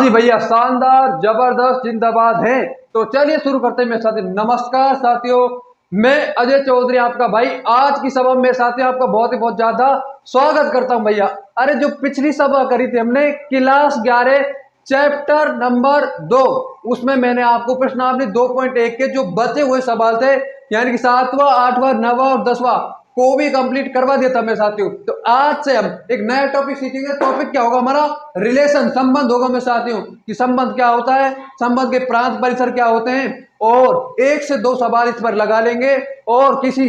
जी भैया, शानदार जबरदस्त जिंदाबाद है। तो चलिए शुरू करते हैं मेरे साथी। नमस्कार साथियों, मैं अजय चौधरी आपका भाई आज की सभा में साथियों आपका बहुत ज्यादा स्वागत करता हूं भैया। अरे जो पिछली सभा करी थी हमने क्लास 11 चैप्टर नंबर 2, उसमें मैंने आपको प्रश्नावली 2.1 के जो बचे हुए सवाल थे यानी कि 7वां 8वां 9वां और 10वां को भी कंप्लीट करवा दिया था मेरे साथियों। तो आज से हम एक नया टॉपिक सीखेंगे। टॉपिक क्या होगा हमारा? रिलेशन, संबंध होगा मेरे साथियों कि संबंध क्या होता है, संबंध के प्रांत परिसर क्या होते हैं, और 1 से 2 सवाल इस पर लगा लेंगे। और किसी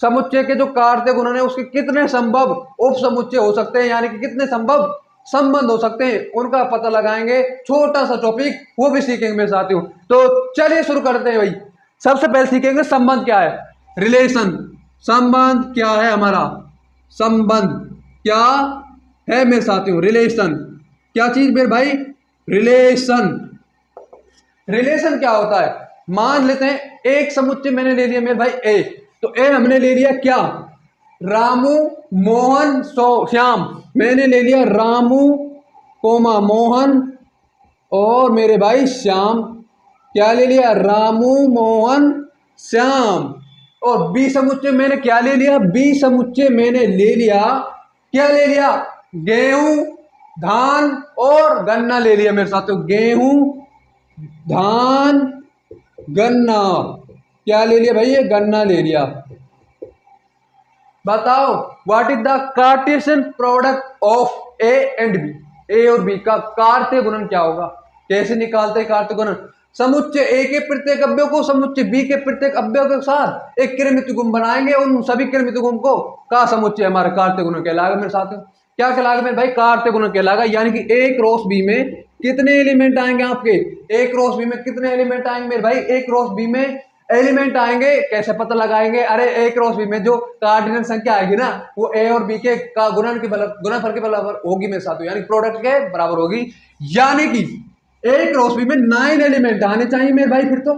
समुच्चय के जो कारक गुणन है उसके कितने संभव उप समुच्चय हो सकते हैं यानी कि कितने संभव संबंध हो सकते हैं उनका पता लगाएंगे। छोटा सा टॉपिक वो भी सीखेंगे मेरे साथियों। तो चलिए शुरू करते हैं भाई। सबसे पहले सीखेंगे संबंध क्या है, रिलेशन। संबंध क्या है हमारा? संबंध क्या है मेरे साथियों? रिलेशन। क्या चीज मेरे भाई? रिलेशन। रिलेशन क्या होता है? मान लेते हैं एक समुच्चय मैंने ले लिया मेरे भाई ए, तो ए हमने ले लिया क्या? रामू मोहन श्याम। मैंने ले लिया रामू कोमा मोहन और मेरे भाई श्याम। क्या ले लिया? रामू मोहन श्याम। और बी समुच्चय मैंने क्या ले लिया? बी समुच्चय मैंने ले लिया, क्या ले लिया? गेहूं धान और गन्ना ले लिया मेरे साथियों। गेहूं धान गन्ना, क्या ले लिया भाई? ये गन्ना ले लिया। बताओ what is the Cartesian product of A and B? A और बी का कार्तीय गुणन क्या होगा? कैसे निकालते हैं कार्तीय गुणन? समुच्चय ए के प्रत्येक अवयव को समुच्चय बी के प्रत्येक अवयव के साथ एक कृमित गुण बनाएंगे। उन सभी कृमित गुण को का समुच्चय हमारा कार्तीय गुणन कहलाएगा मेरे साथियों। क्या कहलाएगा मेरे भाई? कार्तीय गुणन कहलाएगा। यानी कि ए क्रॉस बी में कितने एलिमेंट आएंगे आपके? ए क्रॉस बी में कितने एलिमेंट आएंगे मेरे भाई? ए क्रॉस बी में एलिमेंट आएंगे। कैसे पता लगाएंगे? अरे ए क्रॉस बी में जो कार्डिनल संख्या आएगी ना वो ए और बी के का गुणनफल के बराबर होगी मेरे साथियों, यानी प्रोडक्ट के बराबर होगी। यानी कि ए क्रॉस बी में 9 एलिमेंट आने चाहिए मेरे भाई। फिर तो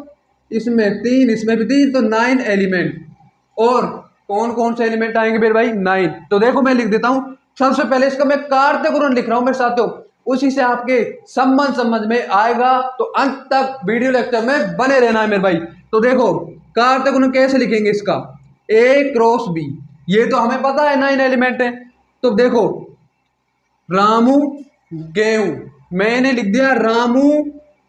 इसमें 3, इसमें भी 3, तो 9 एलिमेंट। और कौन कौन से एलिमेंट आएंगे मेरे भाई? 9। तो देखो मैं लिख देता हूं। सबसे पहले इसका मैं कार्तीय गुणन लिख रहा हूं मेरे साथियों, उसी से आपके संबंध समझ में आएगा। तो अंत तक वीडियो लेक्चर में बने रहना है मेरे भाई। तो देखो कार्तीय गुणन कैसे लिखेंगे इसका? ए क्रॉस बी, ये तो हमें पता है 9 एलिमेंट है। तो देखो रामू गेहूं, मैंने लिख दिया रामू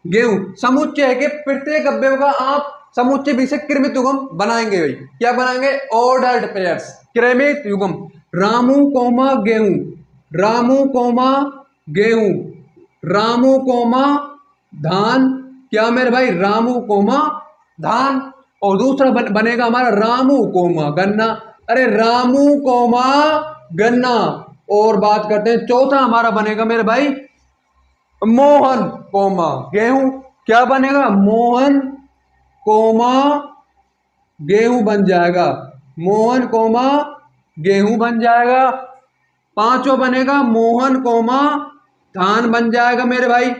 गेहूं। समुच्चय के प्रत्येक अवयव का आप समुच्चय बी से कृमित युग्म बनाएंगे भाई। क्या बनाएंगे? ऑर्डर्ड पेयर्स, कृमित युग्म। रामू कोमा गेहूं, रामू कोमा गेहूं, रामू कोमा धान। क्या मेरे भाई? रामू कोमा धान। और दूसरा बनेगा हमारा रामू कोमा गन्ना। अरे रामू कोमा गन्ना। और बात करते हैं चौथा हमारा बनेगा मेरे भाई मोहन कोमा गेहूं। क्या बनेगा? मोहन कोमा गेहूं बन जाएगा। मोहन कोमा गेहूं बन जाएगा। पांचों बनेगा मोहन कोमा धान बन जाएगा मेरे भाई।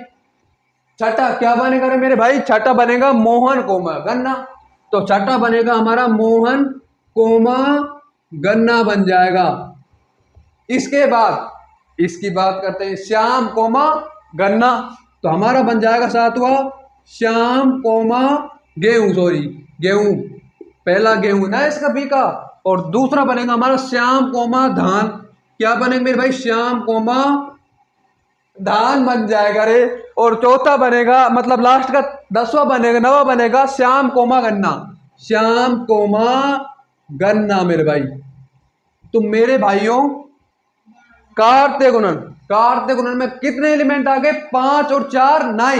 छठा क्या बनेगा रे मेरे भाई? छठा बनेगा मोहन कोमा गन्ना। तो छठा बनेगा हमारा मोहन कोमा गन्ना बन जाएगा। इसके बाद इसकी बात करते हैं श्याम कोमा गन्ना। तो हमारा बन जाएगा 7वां श्याम कोमा गेहूं। सॉरी गेहूं, पहला गेहूं ना इसका बी का। और दूसरा बनेगा हमारा श्याम कोमा धान। क्या बनेगा मेरे भाई? श्याम कोमा धान बन जाएगा रे। और चौथा बनेगा मतलब लास्ट का 10वां बनेगा 9वां बनेगा श्याम कोमा गन्ना। श्याम कोमा गन्ना मेरे भाई। तो मेरे भाइयों कार्तीय गुणन में कितने एलिमेंट आ गए? 5 और 4 9।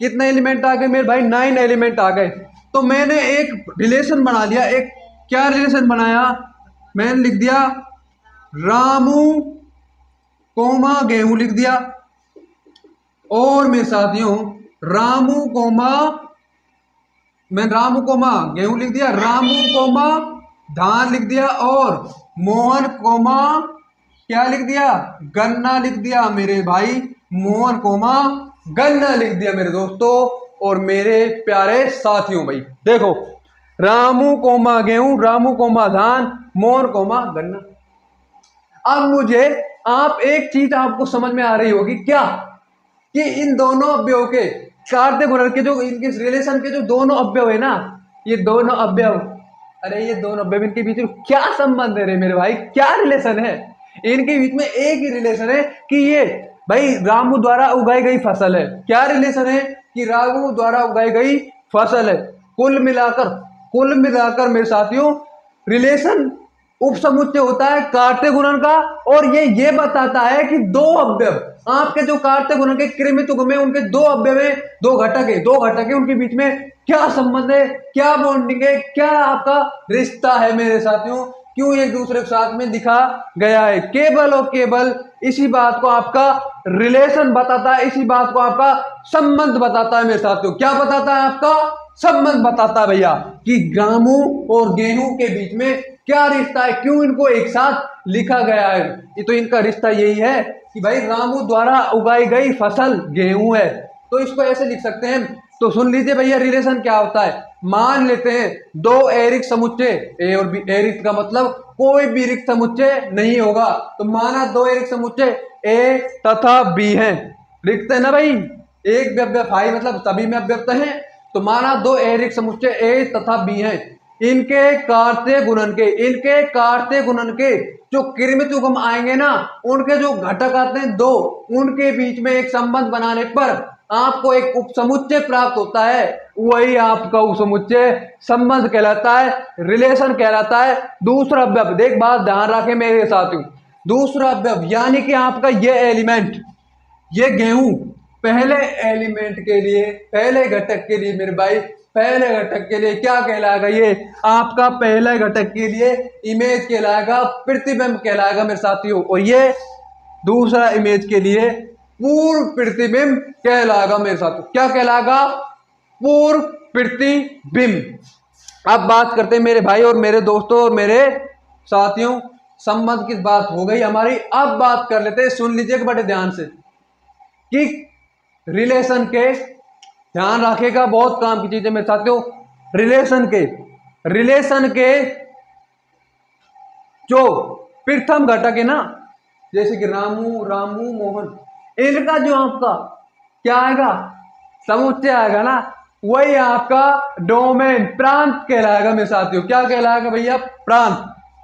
कितने एलिमेंट आ गए मेरे भाई? 9 एलिमेंट आ गए। तो मैंने एक रिलेशन बना लिया। एक क्या रिलेशन बनाया? मैंने लिख दिया रामू कोमा गेहूं लिख दिया। और मेरे साथियों रामू कोमा गेहूं लिख दिया, रामू कोमा धान लिख दिया और मोहन कोमा क्या लिख दिया? गन्ना लिख दिया मेरे भाई। मोहन कोमा गन्ना लिख दिया मेरे दोस्तों और मेरे प्यारे साथियों। भाई देखो रामू कोमा गेहूं, रामू कोमा धान, मोहन कोमा गन्ना। अब मुझे आप एक चीज आपको समझ में आ रही होगी क्या? कि इन दोनों अवयव के कार्तीय गुणन के जो इनके रिलेशन के जो दोनों अवयव है ना, ये दोनों अवयव, अरे ये दोनों अवयव इनके बीच में क्या संबंध है रे मेरे भाई, क्या रिलेशन है इनके बीच में? एक ही रिलेशन है कि ये भाई रामू द्वारा उगाई गई फसल है। क्या रिलेशन है? कि रामू द्वारा उगाई गई फसल है। कुल मिलाकर मेरे साथियों रिलेशन उपसमुच्चय होता है कार्तीय गुणन का, और ये बताता है कि दो अवयव, आपके जो कार्तीय गुणन के कृमित युग्म में उनके दो अवयव है, दो घटक है, उनके बीच में क्या संबंध है, क्या बॉन्डिंग है, क्या आपका रिश्ता है मेरे साथियों, क्यों एक दूसरे के साथ में दिखा गया है। केवल और केवल इसी बात को आपका रिलेशन बताता है, इसी बात को आपका संबंध बताता है मेरे साथियों। क्या बताता है? आपका संबंध बताता है भैया कि रामू और गेहूं के बीच में क्या रिश्ता है, क्यों इनको एक साथ लिखा गया है। ये तो इनका रिश्ता यही है कि भाई रामू द्वारा उगाई गई फसल गेहूं है, तो इसको ऐसे लिख सकते हैं। तो सुन लीजिए भैया रिलेशन क्या होता है। मान लेते हैं दो एरिक समुच्चय ए और बी, एरिक का मतलब कोई भी रिक्त समुच्चय नहीं होगा, तो माना दो एरिक समुच्चय ए तथा बी हैं, रिक्त है ना भाई, एक व्यव्यय हाई मतलब सभी में अव्यक्त हैं, तो माना दो एरिक समुच्चय ए तथा बी हैं, इनके कार्तीय गुणन के जो कृमित युग्म आएंगे ना, उनके जो घटक आते हैं दो, उनके बीच में एक संबंध बनाने पर आपको एक उपसमुच्चय प्राप्त होता है, वही आपका उपसमुच्चय संबंध कहलाता है, रिलेशन कहलाता है। दूसरा अवयव, देख बात ध्यान रखें मेरे साथियों, दूसरा अवयव यानी कि आपका ये एलिमेंट, ये गेहूं पहले एलिमेंट के लिए, पहले घटक के लिए मेरे भाई, पहले घटक के लिए क्या कहलाएगा? ये आपका पहले घटक के लिए इमेज कहलाएगा, प्रतिबिंब कहलाएगा मेरे साथियों, और ये दूसरा इमेज के लिए पूर्व प्रतिबिंब कहलाएगा मेरे साथियों। क्या कहलाएगा? पूर्व प्रतिबिंब। अब बात करते हैं मेरे भाई और मेरे दोस्तों और मेरे साथियों, संबंध की बात हो गई हमारी, अब बात कर लेते हैं, सुन लीजिएगा बड़े ध्यान से, कि रिलेशन के, ध्यान रखेगा बहुत काम की चीजें मेरे साथियों, रिलेशन के जो प्रथम घटक है ना, जैसे कि रामू मोहन, इनका जो आपका क्या आएगा? समुच्चय आएगा ना, वही आपका डोमेन, प्रांत कहलाएगा मेरे साथियों। क्या कहलाएगा भैया? प्रांत।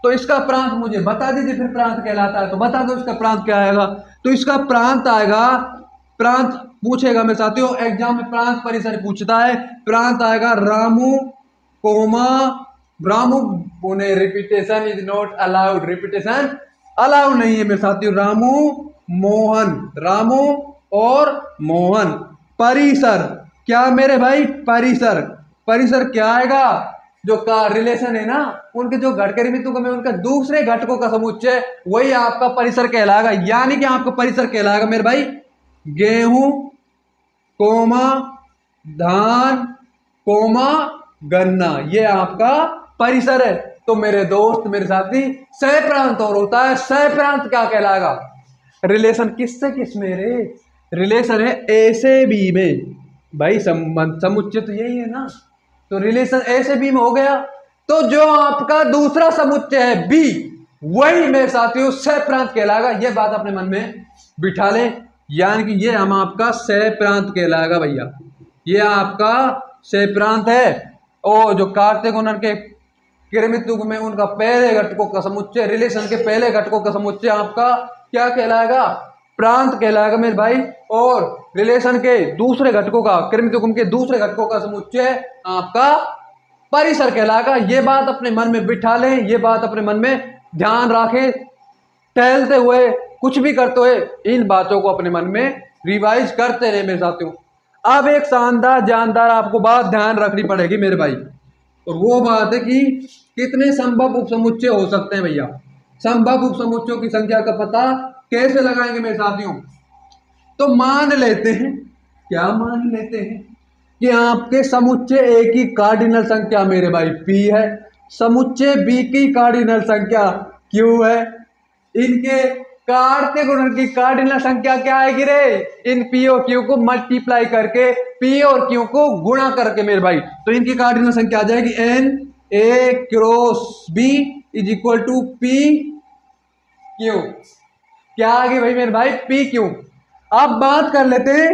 तो इसका प्रांत मुझे बता दीजिए, फिर प्रांत कहलाता है तो बता दो इसका प्रांत क्या आएगा। तो इसका प्रांत आएगा, प्रांत पूछेगा मेरे साथियों एग्जाम में, प्रांत परिसर पूछता है, प्रांत आएगा रामू बोने, repetition is not allowed, repetition allowed नहीं है मेरे साथियों। रामू और मोहन, परिसर क्या मेरे भाई? परिसर क्या आएगा? जो का रिलेशन है ना, उनके जो घटक में उनका दूसरे घटकों का समुच्चय, वही आपका परिसर कहलाएगा। यानी कि आपका परिसर कहलाएगा मेरे भाई गेहूं कोमा धान कोमा गन्ना, ये आपका परिसर है। तो मेरे दोस्त मेरे साथी, सह प्रांत और होता है, सह प्रांत क्या कहलाएगा? रिलेशन किससे किस में रे? रिलेशन है ए से बी में भाई, संबंध समुच्चय तो यही है ना, तो रिलेशन ए से बी में हो गया। तो जो आपका दूसरा समुच्चय है बी, वही मेरे साथियों सह प्रांत कहलाएगा। ये बात अपने मन में बिठा लें, यानी कि ये हम आपका सह प्रांत कहलाएगा भैया, ये आपका सह प्रांत है। और जो कार्तीय गुणन के कृमित युग्म में उनका पहले घटकों का समुच्चय, रिलेशन के पहले घटकों का समुच्चय आपका क्या कहलाएगा? प्रांत कहलाएगा मेरे भाई। और रिलेशन के दूसरे घटकों का, कृमित युग्म के दूसरे घटकों का समुच्चय आपका परिसर कहलाएगा। ये बात अपने मन में बिठा लें, ये बात अपने मन में ध्यान रखें, टहलते हुए कुछ भी करते हुए इन बातों को अपने मन में रिवाइज करते रहे मेरे साथियों। अब एक शानदार जानदार आपको बात ध्यान रखनी पड़ेगी मेरे भाई, और वो बात है कि कितने संभव उपसमुच्चय हो सकते हैं भैया। संभव उपसमुच्चयों की संख्या का पता कैसे लगाएंगे मेरे साथियों? तो मान लेते हैं, क्या मान लेते हैं कि आपके समुच्चय ए की कार्डिनल संख्या मेरे भाई पी है, समुच्चय बी की कार्डिनल संख्या क्यू है, इनके कार्तीय गुणन की कार्डिनल संख्या क्या आएगी रे? इन पी और क्यू को मल्टीप्लाई करके, पी और क्यू को गुणा करके मेरे भाई, तो इनकी कार्डिनल संख्या आ जाएगी n A cross B is equal to P Q. क्या आ गई भाई मेरे भाई? P Q. अब बात कर लेते हैं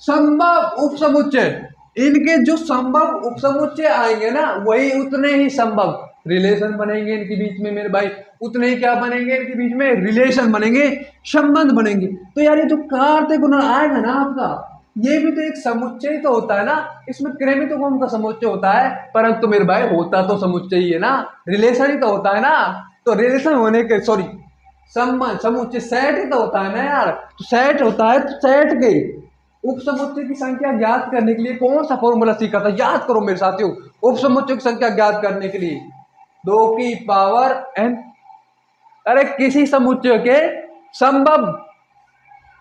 संभव उपसमुच्चय। इनके जो संभव उपसमुच्चय आएंगे ना, वही उतने ही संभव रिलेशन बनेंगे इनके बीच में मेरे भाई, उतने ही क्या बनेंगे इनके बीच में, रिलेशन बनेंगे, संबंध बनेंगे। तो यार ये जो कार्य गुणन आएगा ना आपका, ये भी तो एक समुच्चय तो होता है ना, इसमें क्रमिक गुण का समुच्चय होता है, परंतु मेरे भाई होता तो समुच्चय ही है ना, रिलेशन ही तो होता है ना। तो रिलेशन होने के सॉरी संबंध समुच्चय सेट ही तो होता है ना यार, तो सेट होता है, तो सेट के उपसमुच्चय की संख्या ज्ञात करने के लिए कौन सा फॉर्मूला सीखा था, याद करो मेरे साथियों। उपसमुच्चय की संख्या ज्ञात करने के लिए 2 की पावर n, अरे किसी समुच्चय के संभव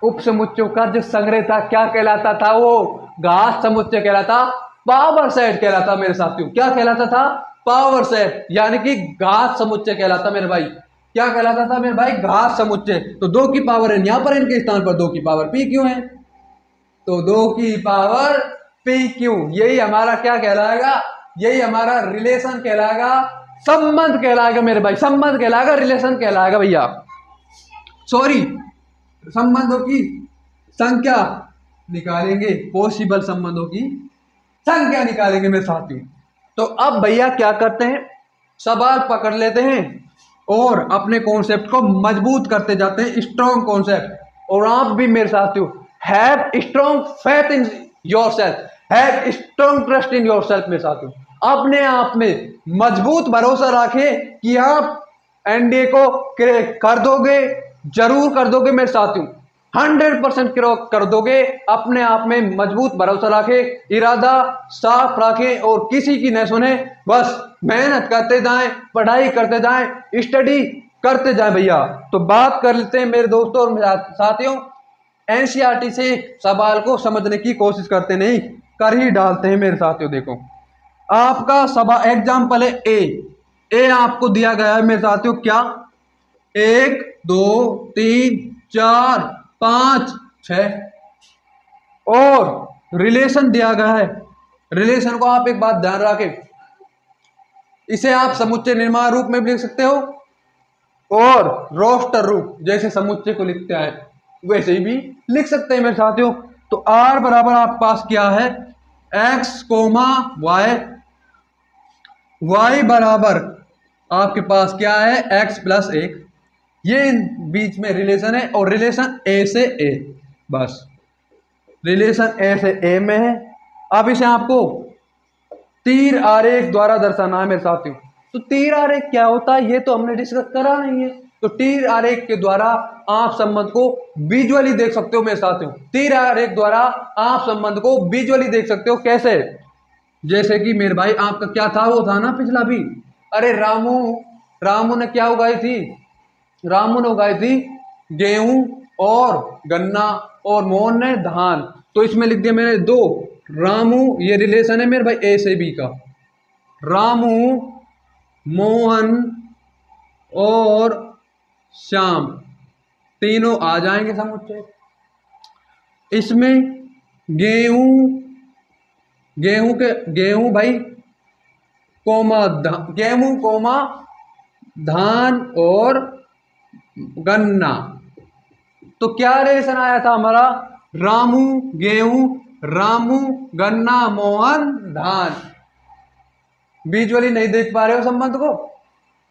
उपसमुच्चयों का जो संग्रह था क्या कहलाता था, वो घात समुच्चय कहलाता, पावर सेट कहलाता मेरे साथियों। क्या कहलाता था, पावर सेट, यानी कि घात समुच्चय कहलाता मेरे भाई। क्या कहलाता था मेरे भाई, घात समुच्चय। तो 2 की पावर n, यहां पर इनके स्थान पर 2 की पावर p क्यों है, तो 2 की पावर p क्यों, यही हमारा क्या कहलाएगा, यही हमारा रिलेशन कहलाएगा, संबंध कहलाएगा मेरे भाई, संबंध कहलाएगा, रिलेशन कहलाएगा भैया। सॉरी, संबंधों की संख्या निकालेंगे, पॉसिबल संबंधों की संख्या निकालेंगे मेरे साथियों। तो अब भैया क्या करते हैं, सवाल पकड़ लेते हैं और अपने कॉन्सेप्ट को मजबूत करते जाते हैं, स्ट्रॉन्ग कॉन्सेप्ट। और आप भी मेरे साथियों have strong faith in yourself, have strong trust in yourself मेरे साथियों। अपने आप में मजबूत भरोसा रखें कि आप एनडीए को कर दोगे, जरूर कर दोगे मेरे साथियों, 100% कर दोगे। अपने आप में मजबूत भरोसा रखें, इरादा साफ रखें और किसी की न सुने, बस मेहनत करते जाएं, पढ़ाई करते जाएं, स्टडी करते जाएं भैया। तो बात कर लेते हैं मेरे दोस्तों और मेरे साथियों, एनसीईआरटी से सवाल को समझने की कोशिश करते नहीं, कर ही डालते हैं मेरे साथियों। देखो आपका सवाल एग्जाम्पल है ए आपको दिया गया है मेरे साथियों, क्या 1 2 3 4 5 6 और रिलेशन दिया गया है। रिलेशन को आप एक बात ध्यान रखें, इसे आप समुच्चय निर्माण रूप में भी लिख सकते हो और रोस्टर रूप, जैसे समुच्चय को लिखते हैं वैसे ही भी लिख सकते हैं मेरे साथियों। तो आर बराबर आपके पास क्या है, एक्स कोमा वाई, वाई बराबर आपके पास क्या है, एक्स प्लस 1। ये बीच में रिलेशन है और रिलेशन ए से ए, बस रिलेशन ए से ए में है। अब इसे आपको तीर आरेख द्वारा दर्शाना है मेरे साथियों। तो तीर आरेख क्या होता है ये तो हमने डिस्कस करा नहीं है, तो तीर आरेख के द्वारा आप संबंध को विजुअली देख सकते हो मेरे साथियों। तीर आरेख द्वारा आप संबंध को विजुअली देख सकते हो, कैसे, जैसे कि मेरे भाई आपका क्या था, वो था ना पिछला भी, अरे रामू ने क्या उगाई थी, रामू ने उगाई थी गेहूं और गन्ना और मोहन ने धान। तो इसमें लिख दिया मैंने 2, रामू, ये रिलेशन है मेरे भाई ए से बी का, रामू मोहन और श्याम तीनों आ जाएंगे समुच्चय। इसमें गेहूं भाई कोमा गेहूं कोमा धान और गन्ना। तो क्या रिलेशन आया था हमारा, रामू गेहूं, रामू गन्ना, मोहन धान। विजुअली नहीं देख पा रहे हो संबंध को,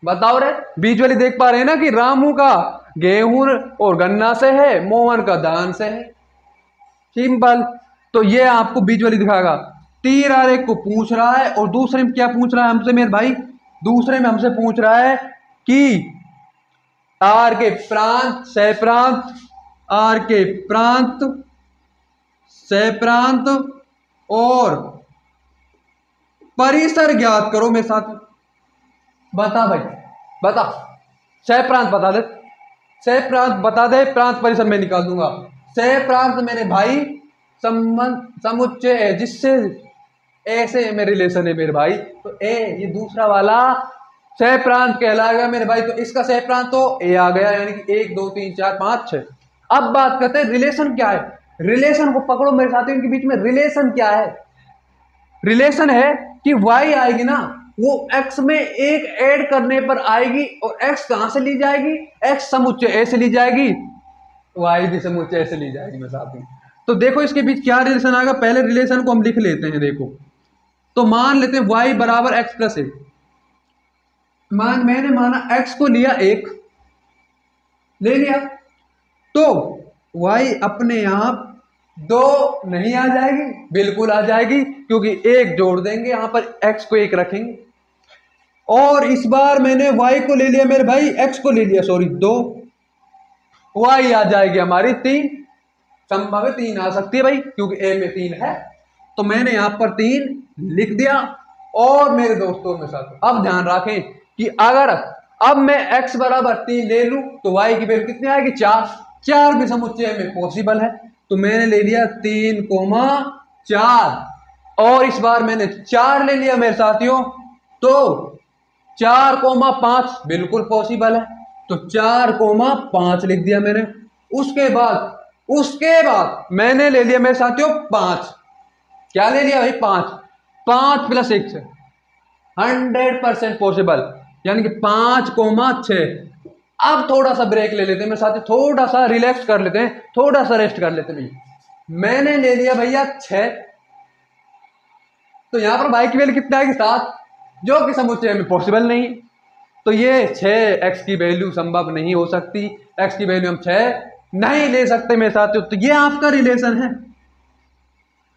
बताओ रे, विजुअली देख पा रहे हैं ना कि रामू का गेहूं और गन्ना से है, मोहन का धान से है, सिंपल। तो ये आपको विजुअली दिखाएगा। तीर आरेख को पूछ रहा है और दूसरे में क्या पूछ रहा है हमसे मेरे भाई, दूसरे में हमसे पूछ रहा है कि आर के प्रांत सह प्रांत, आर के प्रांत सह प्रांत और परिसर ज्ञात करो मेरे साथ। बता भाई बता, सह प्रांत बता दे, सह प्रांत बता दे, प्रांत परिसर में निकाल दूंगा। सह प्रांत मेरे भाई संबंध समुच्चय है जिससे ऐसे में रिलेशन है मेरे भाई, तो ए ये दूसरा वाला सह प्रांत कहलाएगा मेरे भाई। तो इसका सह प्रांत तो ए आ गया, यानी कि 1 2 3 4 5 6। अब बात करते हैं रिलेशन क्या है, रिलेशन को पकड़ो मेरे साथियों, इनके बीच में रिलेशन क्या है। रिलेशन है कि y आएगी ना, वो x में एक ऐड करने पर आएगी, और x कहां से ली जाएगी, x समुच्चय ए से ली जाएगी वाई भी समुच्चय ऐसे ली जाएगी मेरे साथ में। तो देखो इसके बीच क्या रिलेशन आएगा, पहले रिलेशन को हम लिख लेते हैं। देखो तो मान लेते हैं वाई बराबर एक्स प्लस एक। मैंने माना एक्स को लिया एक, ले लिया, तो वाई अपने आप दो नहीं आ जाएगी, बिल्कुल आ जाएगी, क्योंकि एक जोड़ देंगे यहां पर, एक्स को एक रखेंगे। और इस बार मैंने वाई को ले लिया मेरे भाई, एक्स को ले लिया सॉरी, दो, वाई आ जाएगी हमारी तीन। संभव है तीन आ सकती है भाई, क्योंकि ए में तीन है, तो मैंने यहां पर तीन लिख दिया। और मेरे दोस्तों में साथ अब ध्यान रखें कि अगर अब मैं x बराबर तीन ले लूं तो y की वैल्यू कितनी आएगी, चार। चार भी समुच्चय में पॉसिबल है, तो मैंने ले लिया तीन कोमा चार। और इस बार मैंने चार ले लिया मेरे साथियों, तो चार कोमा पांच बिल्कुल पॉसिबल है, तो चार कोमा पांच लिख दिया मैंने। उसके बाद मैंने ले लिया मेरे साथियों पांच। क्या ले लिया भाई, पांच। पांच प्लस एक, 100% पॉसिबल, यानी कि 5,6। अब थोड़ा सा ब्रेक ले लेते हैं मेरे साथ, थोड़ा सा रिलैक्स कर लेते हैं, थोड़ा सा रेस्ट कर लेते हैं भैया। मैंने ले लिया भैया 6, तो यहां पर भाई की वैल्यू कितना आएगी, 7, जो कि समुच्चय में पॉसिबल नहीं। तो ये 6 x की वैल्यू संभव नहीं हो सकती, x की वैल्यू हम 6 नहीं ले सकते मेरे साथियों। तो ये आपका रिलेशन है।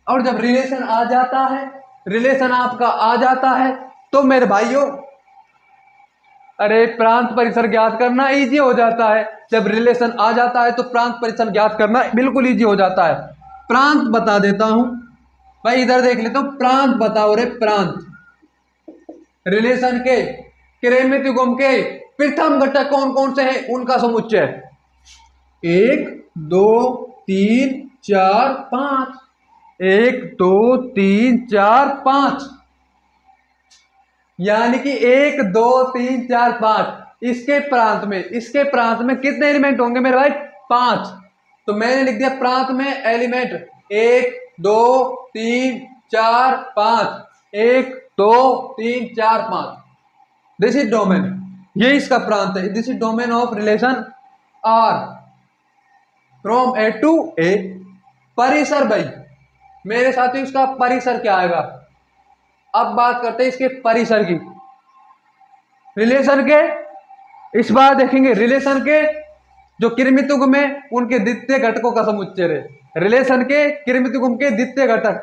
और जब रिलेशन आ जाता है, रिलेशन आपका आ जाता है, तो मेरे भाइयों अरे प्रांत परिसर ज्ञात करना इजी हो जाता है। जब रिलेशन आ जाता है तो प्रांत परिसर ज्ञात करना बिल्कुल इजी हो जाता है। प्रांत बता देता हूं भाई, इधर देख लेता हूं, प्रांत बताओ रे। प्रांत रिलेशन के कृमित गुण के प्रथम घटक कौन कौन से हैं, उनका समुच्चय 1 2 3 4 5। 1 2 3 4 5, यानी कि 1 2 3 4 5। इसके प्रांत में कितने एलिमेंट होंगे मेरे भाई, 5। तो मैंने लिख दिया प्रांत में एलिमेंट 1 2 3 4 5, 1 2 3 4 5। दिस इज डोमेन, ये इसका प्रांत है। This is domain of relation R from A to A. परिसर भाई मेरे साथियों, इसका परिसर क्या आएगा। अब बात करते हैं इसके परिसर की। रिलेशन के इस बार देखेंगे, रिलेशन के जो कृमितुग में उनके द्वितीय घटकों का समुच्चय है। रिलेशन के कृमितुग के द्वितीय घटक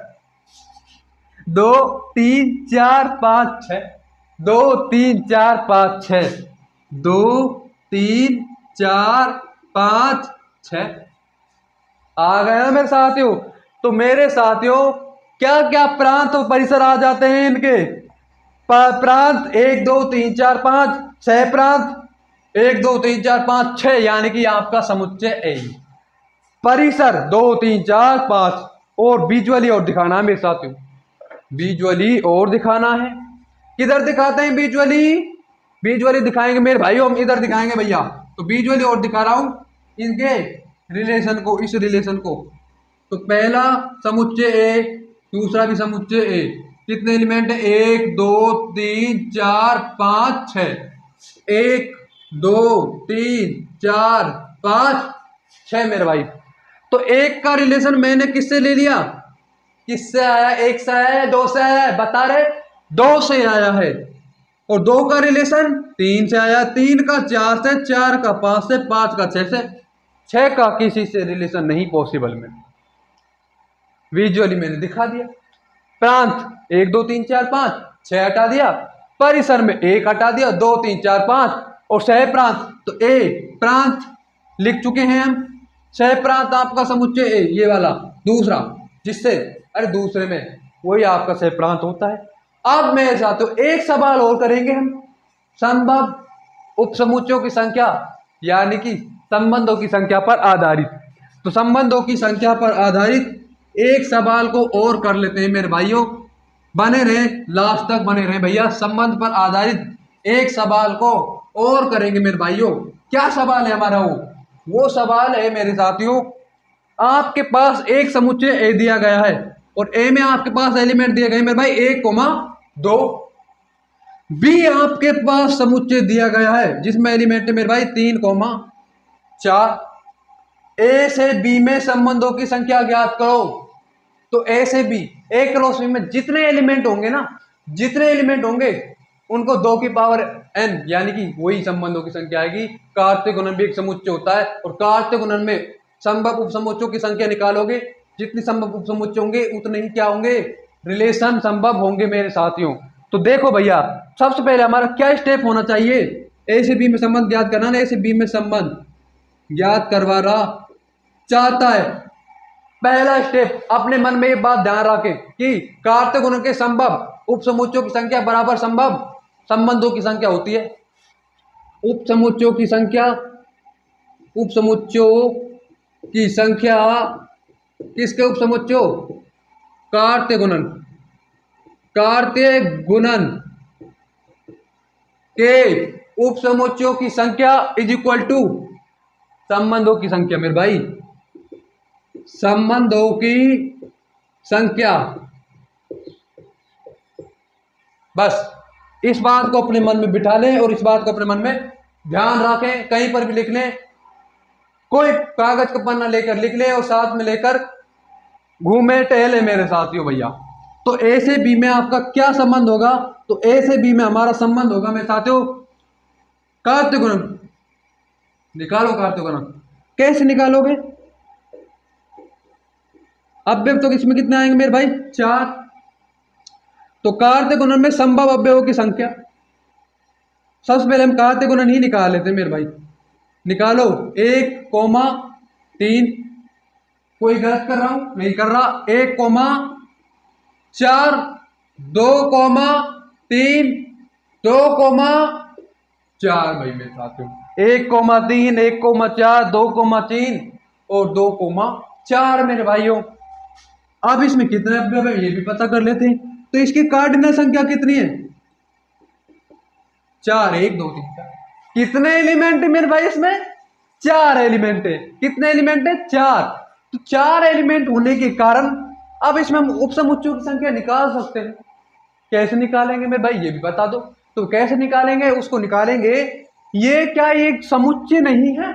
2 3 4 5 6, 2 3 4 5 6, 2 3 4 5 6 आ गया मेरे साथियों। तो मेरे साथियों क्या क्या प्रांत और परिसर आ जाते हैं इनके। प्रांत 1 2 3 4 5 6 प्रांत, 1 2 3 4 5 6, यानी कि आपका समुच्चय ए। परिसर 2 3 4 5। और विजुअली और दिखाना है मेरे साथियों, विजुअली और दिखाना है। किधर दिखाते हैं विजुअली, विजुअली दिखाएंगे मेरे भाई, हम इधर दिखाएंगे भैया। तो विजुअली और दिखा रहा हूं इनके रिलेशन को, इस रिलेशन को। तो पहला समुच्चय ए, दूसरा भी समुच्चय ए। कितने एलिमेंट है, 1 2 3 4 5 6। 1 2 3 4 5 6 मेरे भाई। तो एक का रिलेशन मैंने किससे ले लिया, किससे आया, 1 से आया, 2 से आया, बता रहे 2 से आया है। और 2 का रिलेशन 3 से आया, 3 का 4 से, 4 का 5 से, 5 का 6 से, 6 का किसी से रिलेशन नहीं पॉसिबल में। विजुअली मैंने दिखा दिया। प्रांत 1 2 3 4 5 6 हटा दिया, परिसर में 1 हटा दिया, 2 3 4 5 और 6 प्रांत। तो ए प्रांत लिख चुके हैं हम। 6 प्रांत आपका समुच्चय ए, ये वाला दूसरा, जिससे अरे दूसरे में वही आपका 6 प्रांत होता है। अब मेरे साथ तो एक सवाल और करेंगे हम, संभव उपसमुच्चयों की संख्या यानी कि संबंधों की संख्या पर आधारित। तो संबंधों की संख्या पर आधारित एक सवाल को और कर लेते हैं मेरे भाइयों। बने रहे, लास्ट तक बने रहे भैया। संबंध पर आधारित एक सवाल को और करेंगे मेरे भाइयों। क्या सवाल है हमारा, वो सवाल है मेरे साथियों, आपके पास एक समुच्चय ए दिया गया है और ए में आपके पास एलिमेंट दिए गए मेरे भाई 1 2। बी आपके पास समुच्चय दिया गया है जिसमें एलिमेंट है मेरे भाई 3 4। ए से बी में संबंधों की संख्या ज्ञात करो। तो ए से बी, ए क्रॉस बी में जितने एलिमेंट होंगे ना, जितने एलिमेंट होंगे उनको 2 की पावर n यानी कि वही संबंधों की संख्या आएगी। कार्तीय गुणन भी एक समुच्चय होता है और कार्तीय गुणन में संभव उपसमुच्चयों की संख्या निकालोगे, जितनी संभव उपसमुच्चय होंगे उतने ही क्या होंगे, रिलेशन संभव होंगे मेरे साथियों। तो देखो भैया, सबसे पहले हमारा क्या स्टेप होना चाहिए, ए से बी में संबंध ज्ञात करना ना, ए से बी में संबंध ज्ञात करवा रहा चाहता है। पहला स्टेप, अपने मन में ये बात ध्यान रखें कि कार्तीय गुणन के संभव उपसमुच्चयों की संख्या बराबर संभव संबंधों की संख्या होती है। उपसमुच्चयों की संख्या, उपसमुच्चयों की संख्या किसके उपसमुच्चयों, कार्तीय गुणन, कार्तीय गुणन के उपसमुच्चयों की संख्या इज इक्वल टू संबंधों की संख्या। मेरे भाई, संबंधों की संख्या, बस इस बात को अपने मन में बिठा लें और इस बात को अपने मन में ध्यान रखें, कहीं पर भी लिख लें, कोई कागज का पन्ना लेकर लिख लें और साथ में लेकर घूमे टहले मेरे साथियों भैया। तो ए से बी में आपका क्या संबंध होगा, तो ए से बी में हमारा संबंध होगा मेरे साथियों कार्तीय गुणन। निकालो कार्तीय गुणन, कैसे निकालोगे, अवयव तो इसमें कितने आएंगे मेरे भाई, 4। तो कार्तीय गुणन में संभव अवयवों की संख्या, सबसे पहले हम कार्तीय गुणन ही निकाल लेते हैं मेरे भाई। निकालो 1,3, कोई गलत कर रहा हूं, नहीं कर रहा, 1,4, 2,3, 2,4 भाई मेरे साथियों, 1,3, 1,4, 2,3 और 2,4 मेरे भाइयों। अब इसमें कितने अवयव है ये भी पता कर लेते हैं। तो इसकी कार्डिनल संख्या कितनी है, 4, 1, 2, 3, 4। कितने एलिमेंट है मेरे भाई इसमें, 4 एलिमेंट है। कितने एलिमेंट है, 4। तो 4 एलिमेंट होने के कारण अब इसमें हम उपसमुच्चयों की संख्या निकाल सकते हैं। कैसे निकालेंगे मेरे भाई ये भी बता दो। तो कैसे निकालेंगे, उसको निकालेंगे, ये क्या एक समुच्चय नहीं है,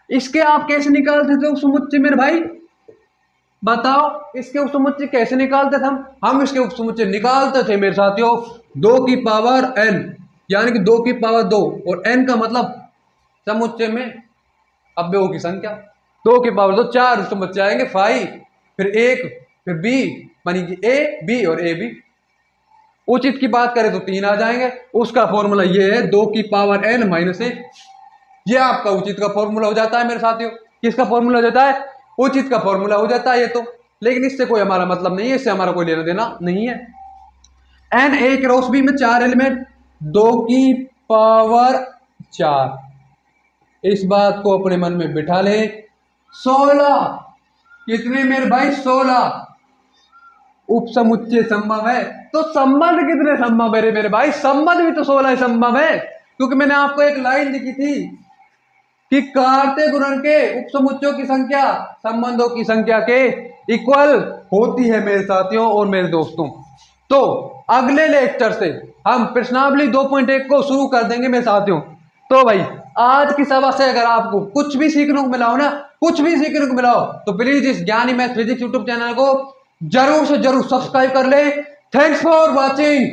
इसके आप कैसे निकालते थे उपसमुच्चय मेरे भाई, बताओ इसके उपसमुच्चय कैसे निकालते थे हम इसके उपसमुच्चय निकालते थे मेरे साथियों 2 की पावर n, यानी कि 2 की पावर 2 और n का मतलब समुच्चय में अवयवों की संख्या, 2 की पावर 2, 4 समुच्चय आएंगे 5, फिर 1, फिर b बनेगी a b और a b। उचित की बात करें तो 3 आ जाएंगे, उसका फॉर्मूला ये है 2 की पावर n माइनस 1। ये आपका उचित का फॉर्मूला हो जाता है मेरे साथियों। किसका फॉर्मूला हो जाता है, उचित का फॉर्मूला हो जाता है ये तो। लेकिन इससे कोई हमारा मतलब नहीं है, इससे हमारा कोई लेना देना नहीं है। n a क्रॉस b में 4 एलिमेंट, 2 की पावर 4, इस बात को अपने मन में बिठा ले। 16, कितने मेरे भाई, 16 उपसमुच्चय संभव है। तो संबंध कितने संभव है मेरे भाई, संबंध भी तो 16 संभव है, क्योंकि मैंने आपको एक लाइन लिखी थी कि कार्तीय गुणन के उपसमुच्चयों की संख्या संबंधों की संख्या के इक्वल होती है मेरे साथियों और मेरे दोस्तों। तो अगले लेक्चर से हम प्रश्नावली 2.1 को शुरू कर देंगे मेरे साथियों। तो भाई आज की सभा से अगर आपको कुछ भी सीखने को मिला हो ना, कुछ भी सीखने को मिला हो, तो प्लीज इस ज्ञानी मैथ फिजिक्स यूट्यूब चैनल को जरूर से जरूर सब्सक्राइब कर ले। Thanks for watching.